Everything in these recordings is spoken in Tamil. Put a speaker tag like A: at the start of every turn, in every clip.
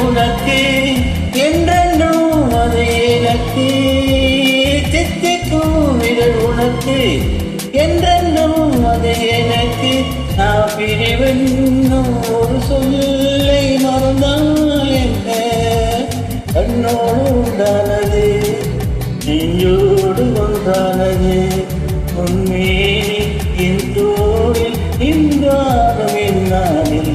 A: உனக்கு என்றென்றும் அது எனக்கு தித்திக்கும் உனக்கு என்றென்றும் அது எனக்கு நான் பிரிவென்னும் ஒரு சொல்லை மறந்தால் என்ன கண்ணோடு உண்டானது நெஞ்சோடு ஒன்றானது உன்மேனி என் தோளில் இன்றாலும் என்னானில்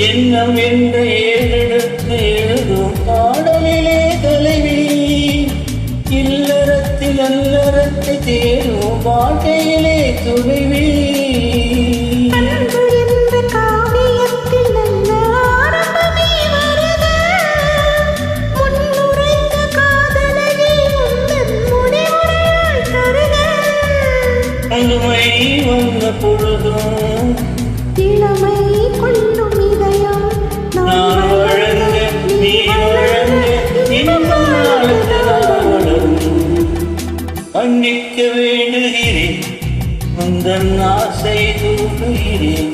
A: எண்ணம் என்ற ஏறெடுத்து எழுதும் பாடலிலே தலைவி இல்லறத்தில் அல்லறத்தை தேடும் வாழ்க்கையிலே துணைவி அழுமை வந்த பொழுதும்
B: இளமை கொள்ளும் இதயம்
A: நான் வழங்க நீ வழங்க மன்னிக்க வேண்டுகிறேன் உந்தன் ஆசை தூண்டுகிறேன்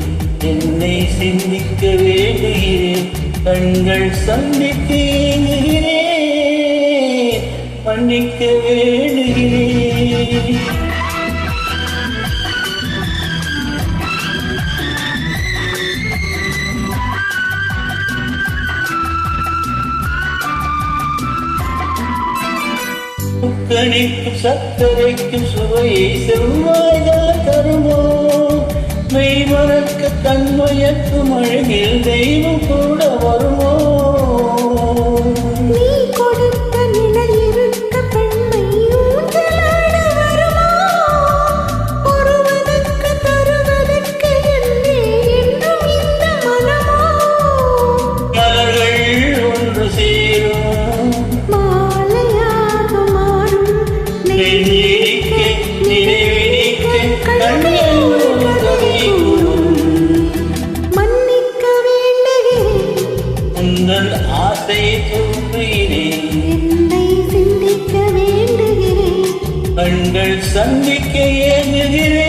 A: என்னை சிந்திக்க வேண்டுகிறேன் கண்கள் சந்திக்க ஏங்குகிறேன் மன்னிக்க வேண்டுகிறேன் கணிக்கும் சர்க்கரைக்கும் சுவையை செவ்வாய்தான் தருமோ மெய் மறக்க தன்மயக்கும் அழகில் தெய்வம் கூட வருமோ
B: நீ கொடுத்த நிலை இருக்க பெண்மை ஊஞ்சலாட வருமோ ஒருவனுக்கு தருவதற்கு என்னே என்றும் இந்த மனமோ
A: மலர்கள் ஒன்று சேரும்
B: மன்னிக்க வேண்டுகிறேன்
A: உங்கள் ஆசை தூண்டுகிறேன்
B: என்னை சிந்திக்க வேண்டுகிறேன்
A: கண்கள் சந்திக்க ஏங்குகிறேன்